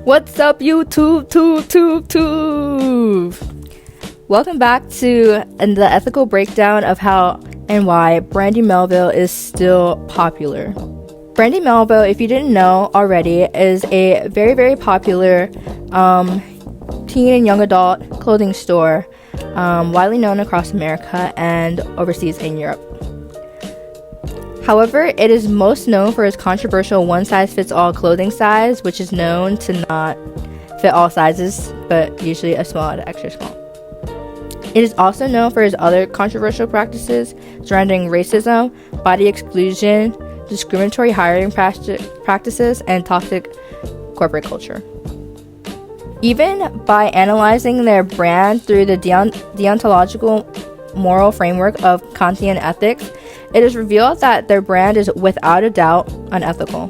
What's up, YouTube? Welcome back to the ethical breakdown of how and why Brandy Melville is still popular. Brandy Melville, if you didn't know already, is a very, very popular teen and young adult clothing store, widely known across America and overseas in Europe. However, it is most known for its controversial one-size-fits-all clothing size, which is known to not fit all sizes, but usually a small to extra small. It is also known for its other controversial practices surrounding racism, body exclusion, discriminatory hiring practices, and toxic corporate culture. Even by analyzing their brand through the deontological moral framework of Kantian ethics, it is revealed that their brand is without a doubt unethical.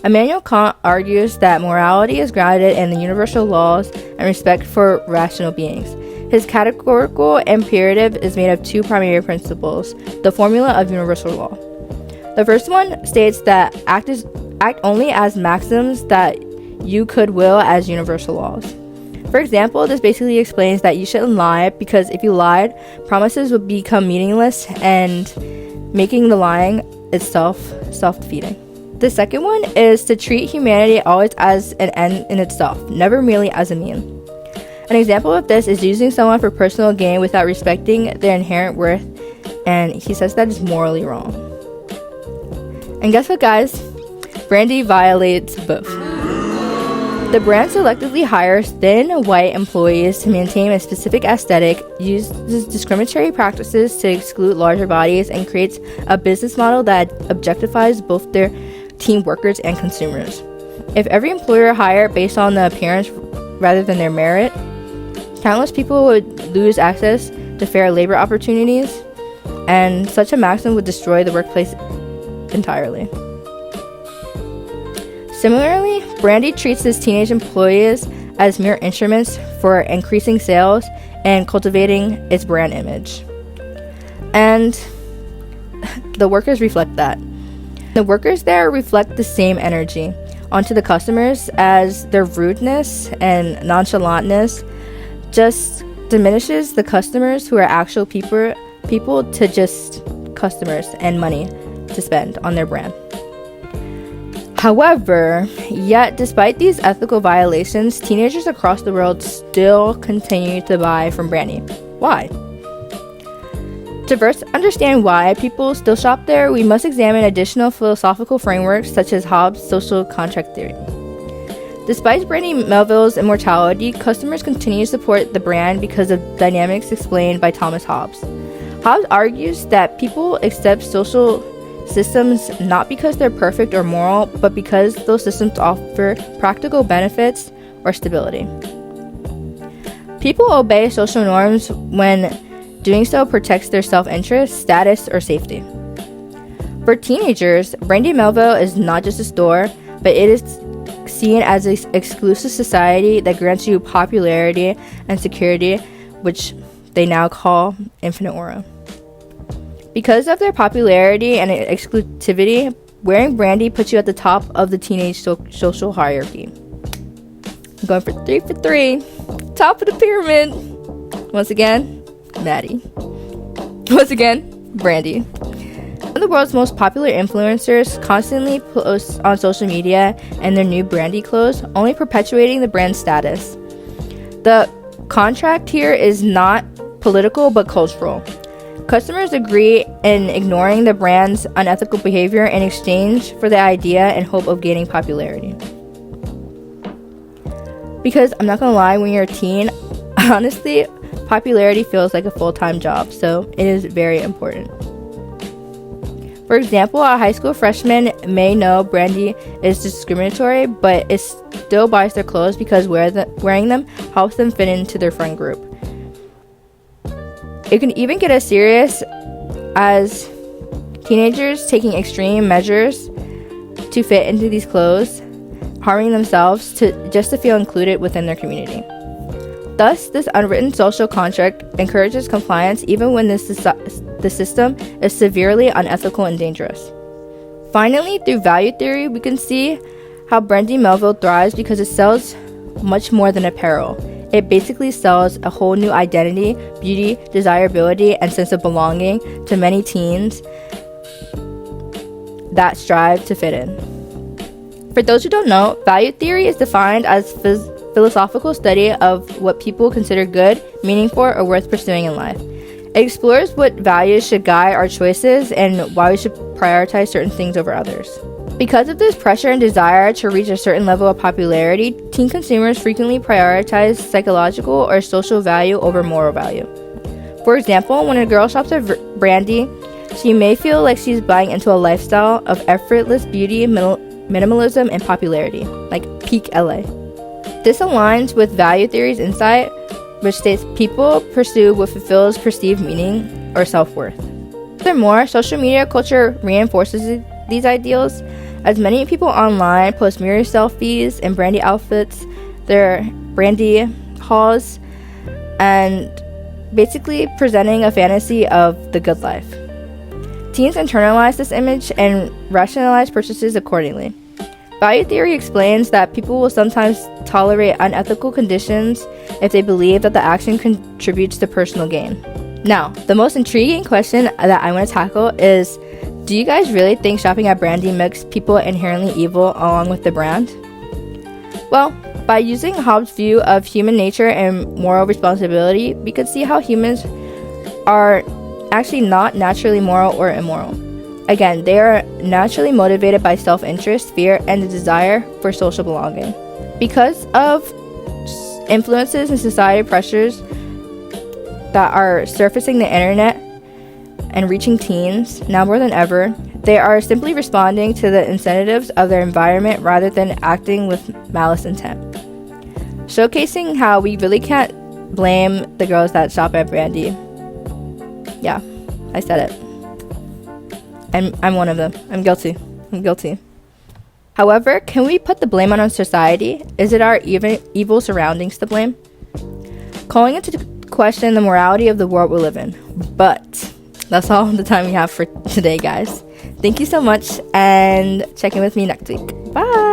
Immanuel Kant argues that morality is grounded in the universal laws and respect for rational beings. His categorical imperative is made of two primary principles, the formula of universal law. The first one states that act only as maxims that you could will as universal laws. For example, this basically explains that you shouldn't lie because if you lied, promises would become meaningless and making the lying itself self-defeating. The second one is to treat humanity always as an end in itself, never merely as a mean. An example of this is using someone for personal gain without respecting their inherent worth, and he says that is morally wrong. And guess what, guys? Brandy violates both. The brand selectively hires thin white employees to maintain a specific aesthetic, uses discriminatory practices to exclude larger bodies, and creates a business model that objectifies both their team workers and consumers. If every employer hired based on the appearance rather than their merit, countless people would lose access to fair labor opportunities, and such a maxim would destroy the workplace entirely. Similarly, Brandy treats its teenage employees as mere instruments for increasing sales and cultivating its brand image. And the workers reflect that. The workers there reflect the same energy onto the customers, as their rudeness and nonchalantness just diminishes the customers who are actual people to just customers and money to spend on their brand. However, yet despite these ethical violations, teenagers across the world still continue to buy from Brandy. Why? To first understand why people still shop there, we must examine additional philosophical frameworks such as Hobbes' social contract theory. Despite Brandy Melville's immortality, customers continue to support the brand because of dynamics explained by Thomas Hobbes. Hobbes argues that people accept social systems not because they're perfect or moral, but because those systems offer practical benefits or stability. People obey social norms when doing so protects their self-interest, status, or safety. For teenagers, Brandy Melville is not just a store, but it is seen as an exclusive society that grants you popularity and security, which they now call infinite aura. Because of their popularity and exclusivity, wearing Brandy puts you at the top of the teenage social hierarchy. I'm going for three. Top of the pyramid. Once again, Maddie. Once again, Brandy. One of the world's most popular influencers constantly post on social media and their new Brandy clothes, only perpetuating the brand status. The contract here is not political but cultural. Customers agree in ignoring the brand's unethical behavior in exchange for the idea and hope of gaining popularity. Because I'm not gonna lie, when you're a teen, honestly, popularity feels like a full-time job, so it is very important. For example, a high school freshman may know Brandy is discriminatory, but it still buys their clothes because wearing them helps them fit into their friend group. It can even get as serious as teenagers taking extreme measures to fit into these clothes, harming themselves just to feel included within their community. Thus, this unwritten social contract encourages compliance even when the system is severely unethical and dangerous. Finally, through value theory, we can see how Brandy Melville thrives because it sells much more than apparel. It basically sells a whole new identity, beauty, desirability, and sense of belonging to many teens that strive to fit in. For those who don't know, value theory is defined as philosophical study of what people consider good, meaningful, or worth pursuing in life. It explores what values should guide our choices and why we should prioritize certain things over others. Because of this pressure and desire to reach a certain level of popularity, teen consumers frequently prioritize psychological or social value over moral value. For example, when a girl shops at Brandy, she may feel like she's buying into a lifestyle of effortless beauty, minimalism, and popularity, like peak LA. This aligns with value theory's insight, which states people pursue what fulfills perceived meaning or self-worth. Furthermore, social media culture reinforces these ideals, as many people online post mirror selfies and Brandy outfits, their Brandy hauls, and basically presenting a fantasy of the good life. Teens internalize this image and rationalize purchases accordingly. Value theory explains that people will sometimes tolerate unethical conditions if they believe that the action contributes to personal gain. Now, the most intriguing question that I want to tackle is, do you guys really think shopping at Brandy makes people inherently evil along with the brand? Well, by using Hobbes' view of human nature and moral responsibility, we could see how humans are actually not naturally moral or immoral. Again, they are naturally motivated by self-interest, fear, and the desire for social belonging. Because of influences and society pressures that are surfacing the internet and reaching teens now more than ever, they are simply responding to the incentives of their environment rather than acting with malice intent. Showcasing how we really can't blame the girls that shop at Brandy. Yeah, I said it. I'm one of them. I'm guilty. However, can we put the blame on our society? Is it our evil surroundings to blame? Calling into question the morality of the world we live in. But that's all the time we have for today, guys. Thank you so much, and check in with me next week. Bye!